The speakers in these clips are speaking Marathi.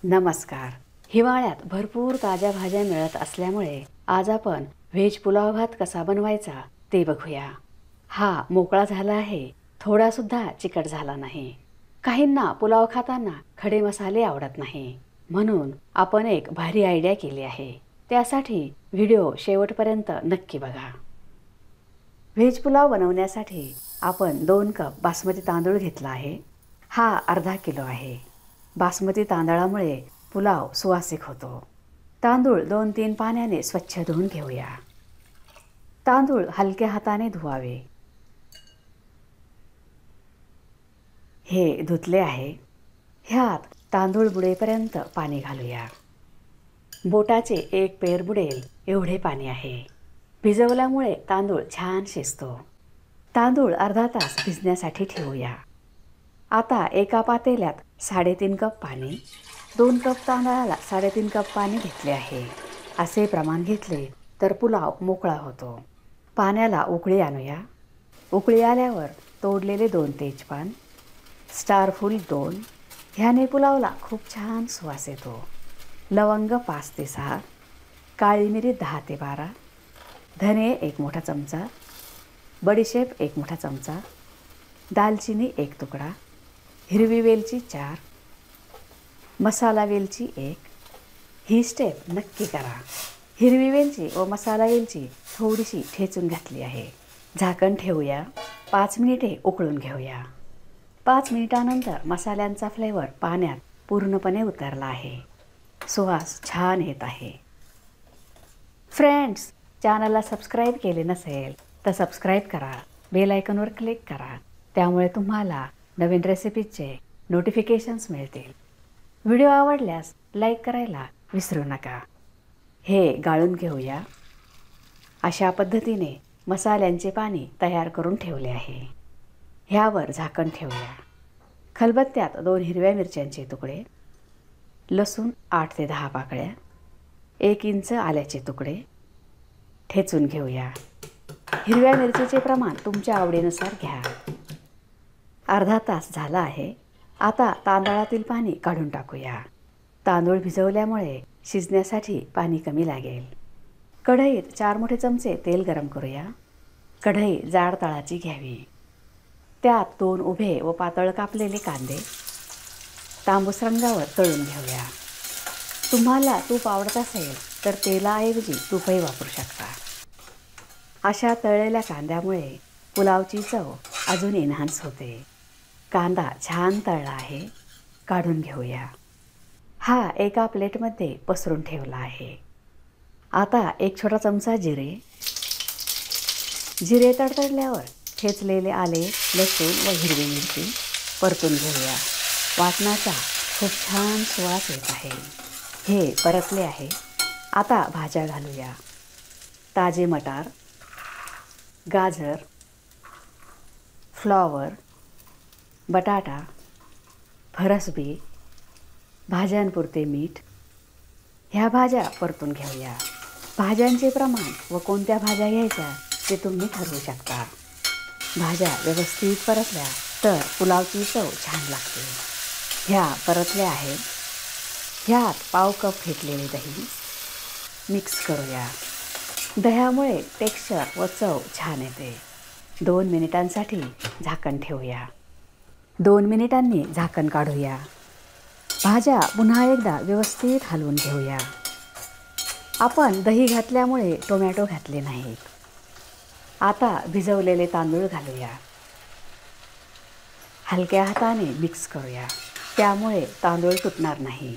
नमस्कार. हिवाळ्यात भरपूर ताज्या भाज्या मिळत असल्यामुळे आज आपण व्हेज पुलाव भात कसा बनवायचा ते बघूया. हा मोकळा झाला आहे, थोडा सुद्धा चिकट झाला नाही. काहींना पुलाव खाताना खडे मसाले आवडत नाही, म्हणून आपण एक भारी आयडिया केली आहे. त्यासाठी व्हिडिओ शेवटपर्यंत नक्की बघा. व्हेज पुलाव बनवण्यासाठी आपण 2 कप बासमती तांदूळ घेतला आहे. हा अर्धा किलो आहे. बासमती तांदळामुळे पुलाव सुवासिक होतो. तांदूळ 2-3 पाण्याने स्वच्छ धुवून घेऊया. तांदूळ हलक्या हाताने धुवावे. हे धुतले आहे. ह्यात तांदूळ बुडेपर्यंत पाणी घालूया. बोटाचे एक पेर बुडेल एवढे पाणी आहे. भिजवल्यामुळे तांदूळ छान शिजतो. तांदूळ अर्धा तास भिजण्यासाठी ठेवूया. आता एका पातेल्यात 3.5 कप पाणी, 2 कप तांदळाला 3.5 कप पाणी घेतले आहे. असे प्रमाण घेतले तर पुलाव मोकळा होतो. पाण्याला उकळी आणूया. उकळी आल्यावर तोडलेले 2 तेजपान, स्टार फूल 2, ह्याने पुलावला खूप छान सुवास येतो. लवंग 5 ते 6, काळी मिरी 10 ते 12, धने 1 मोठा चमचा, बडीशेप 1 मोठा चमचा, दालचिनी 1 तुकडा, हिरवी वेलची 4, मसाला वेलची 1. ही स्टेप नक्की करा. हिरवी वेलची व मसाला वेलची थोडीशी ठेचून घातली आहे. झाकण ठेवूया. 5 मिनिटे उकळून घेऊया. 5 मिनिटानंतर मसाल्यांचा फ्लेवर पाण्यात पूर्णपणे उतरला आहे. सुवास छान येत आहे. फ्रेंड्स, चॅनलला सबस्क्राईब केले नसेल तर सबस्क्राईब करा. बेल आयकॉनवर क्लिक करा. त्यामुळे तुम्हाला नवीन रेसिपीचे नोटिफिकेशन्स मिळतील. व्हिडिओ आवडल्यास लाईक करायला विसरू नका. हे गाळून घेऊया. अशा पद्धतीने मसाल्यांचे पाणी तयार करून ठेवले आहे. ह्यावर झाकण ठेवूया. खलबत्त्यात 2 हिरव्या मिरच्यांचे तुकडे, लसूण 8 ते 10 पाकळ्या, 1 इंच आल्याचे तुकडे ठेचून घेऊया. हिरव्या मिरचीचे प्रमाण तुमच्या आवडीनुसार घ्या. अर्धा तास झाला आहे. आता तांदळातील पाणी काढून टाकूया. तांदूळ भिजवल्यामुळे शिजण्यासाठी पाणी कमी लागेल. कढईत 4 मोठे चमचे तेल गरम करूया. कढई जाड तळाची घ्यावी. त्यात 2 उभे व पातळ कापलेले कांदे तांबूस रंगावर तळून घेऊया. तुम्हाला तूप आवडत असेल तर तेलाऐवजी तूपही वापरू शकता. अशा तळलेल्या कांद्यामुळे पुलावची चव अजून एनहान्स होते. कांदा छान तळला आहे. काढून घेऊया. हा एका प्लेटमध्ये पसरून ठेवला आहे. आता 1 छोटा चमचा जिरे तडतडल्यावर ठेचलेले आले, लसूण व हिरवी मिरची परतून घेऊया. वाटणाचा खूप छान सुवास येत आहे. हे परतले आहे. आता भाज्या घालूया. ताजे मटार, गाजर, फ्लॉवर, बटाटा, फरसबी, भाज्यांपुरते मीठ. ह्या भाज्या परतून घेऊया. भाज्यांचे प्रमाण व कोणत्या भाज्या घ्यायच्या ते तुम्ही ठरवू शकता. भाज्या व्यवस्थित परतल्या तर पुलावची चव छान लागते. ह्या परतल्या आहेत. ह्यात पाव कप फेटलेले दही मिक्स करूया. दह्यामुळे टेक्स्चर व चव छान येते. 2 मिनिटांसाठी झाकण ठेवूया. 2 मिनिटांनी झाकण काढूया. भाज्या पुन्हा एकदा व्यवस्थित हलवून घेऊया. आपण दही घातल्यामुळे टोमॅटो घातले नाहीत. आता भिजवलेले तांदूळ घालूया. हलक्या हाताने मिक्स करूया. त्यामुळे तांदूळ तुटणार नाही.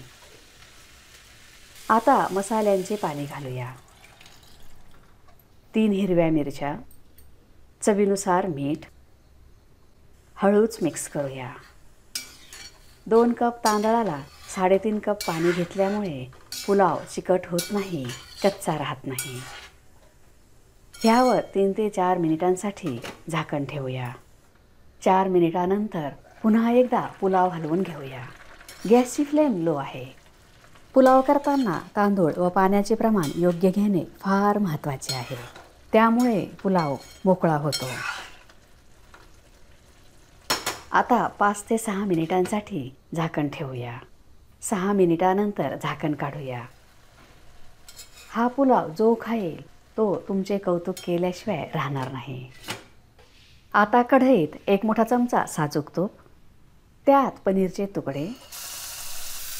आता मसाल्यांचे पाणी घालूया. 3 हिरव्या मिरच्या, चवीनुसार मीठ, हळूच मिक्स करूया. 2 कप तांदळाला 3.5 कप पाणी घेतल्यामुळे पुलाव चिकट होत नाही, कच्चा राहत नाही. ह्यावर 3 ते 4 मिनिटांसाठी झाकण ठेवूया. 4 मिनिटानंतर पुन्हा एकदा पुलाव हलवून घेऊया. गॅसची फ्लेम लो आहे. पुलाव करताना तांदूळ व पाण्याचे प्रमाण योग्य घेणे फार महत्त्वाचे आहे. त्यामुळे पुलाव मोकळा होतो. आता 5 ते 6 मिनिटांसाठी झाकण ठेवूया. 6 मिनिटानंतर झाकण काढूया. हा पुलाव जो खाईल तो तुमचे कौतुक केल्याशिवाय राहणार नाही. आता कढईत 1 मोठा चमचा साजूक तूप, त्यात पनीरचे तुकडे,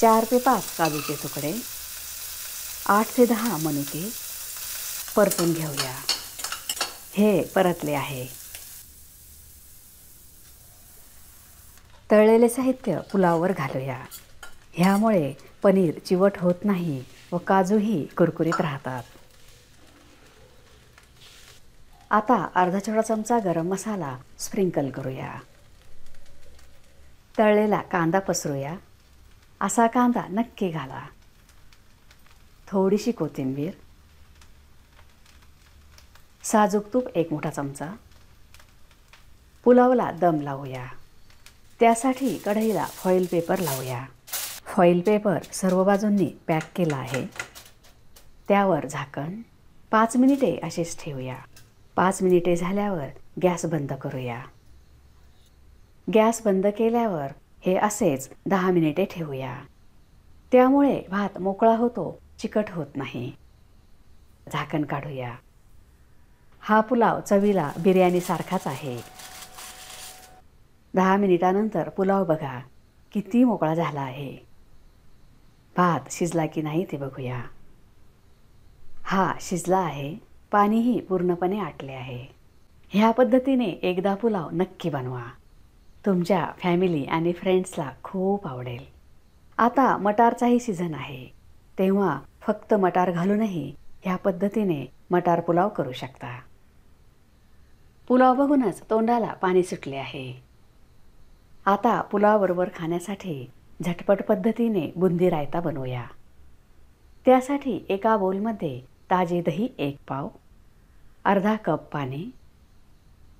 4 ते 5 काजूचे तुकडे, 8 ते 10 मनुके परतून घेऊया. हे परतले आहे. तळलेले साहित्य पुलाववर घालूया. ह्यामुळे पनीर चिवट होत नाही व काजूही कुरकुरीत राहतात. आता अर्धा छोटा चमचा गरम मसाला स्प्रिंकल करूया. तळलेला कांदा पसरूया. असा कांदा नक्की घाला. थोडीशी कोथिंबीर, साजूक तूप 1 मोठा चमचा. पुलावला दम लावूया. त्यासाठी कढईला फॉईल पेपर लावूया. फॉईल पेपर सर्व बाजूंनी पॅक केला आहे. त्यावर झाकण 5 मिनिटे असेच ठेवूया. 5 मिनिटे झाल्यावर गॅस बंद करूया. गॅस बंद केल्यावर हे असेच 10 मिनिटे ठेवूया. त्यामुळे भात मोकळा होतो, चिकट होत नाही. झाकण काढूया. हा पुलाव चवीला बिर्याणीसारखाच आहे. 10 मिनिटानंतर पुलाव बघा किती मोकळा झाला आहे. भात शिजला की नाही ते बघूया. हा शिजला आहे. पाणीही पूर्णपणे आटले आहे. ह्या पद्धतीने एकदा पुलाव नक्की बनवा. तुमच्या फॅमिली आणि फ्रेंड्सला खूप आवडेल. आता मटारचाही सीझन आहे, तेव्हा फक्त मटार घालूनही ह्या पद्धतीने मटार पुलाव करू शकता. पुलाव बघूनच तोंडाला पाणी सुटले आहे. आता पुलावबरोबर खाण्यासाठी झटपट पद्धतीने बुंदी रायता बनवूया. त्यासाठी एका बोलमध्ये ताजे दही 1 पाव, अर्धा कप पाणी,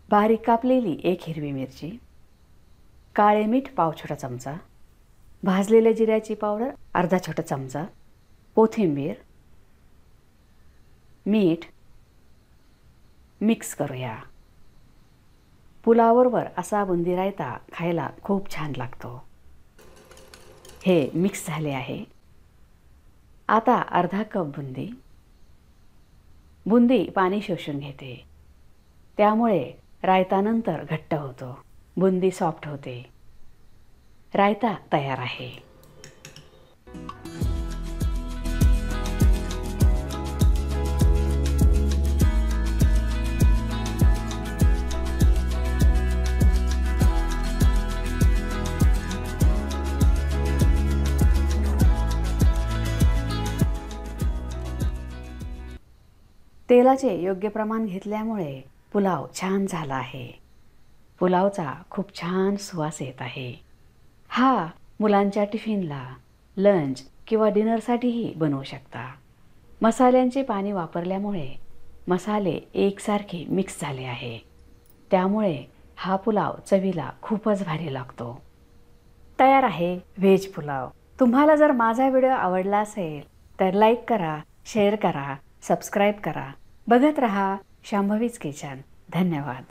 बारीक कापलेली 1 हिरवी मिरची, काळे मीठ पाव छोटा चमचा, भाजलेल्या जिऱ्याची पावडर अर्धा छोटा चमचा, कोथिंबीर, मीठ मिक्स करूया. पुलावबरोबर असा बुंदी रायता खायला खूप छान लागतो. हे मिक्स झाले आहे. आता अर्धा कप बुंदी. बुंदी पाणी शोषून घेते, त्यामुळे रायतानंतर घट्ट होतो. बुंदी सॉफ्ट होते. रायता तयार आहे. तेलाचे योग्य प्रमाण घेतल्यामुळे पुलाव छान झाला आहे. पुलावचा खूप छान सुवास येत आहे. हा मुलांच्या टिफिनला, लंच किंवा डिनरसाठीही बनवू शकता. मसाल्यांचे पाणी वापरल्यामुळे मसाले एकसारखे मिक्स झाले आहे. त्यामुळे हा पुलाव चवीला खूपच भारी लागतो. तयार आहे व्हेज पुलाव. तुम्हाला जर माझा व्हिडिओ आवडला असेल तर लाईक करा, शेअर करा, सबस्क्राईब करा. बघत रहा शांभवीज किचन. धन्यवाद.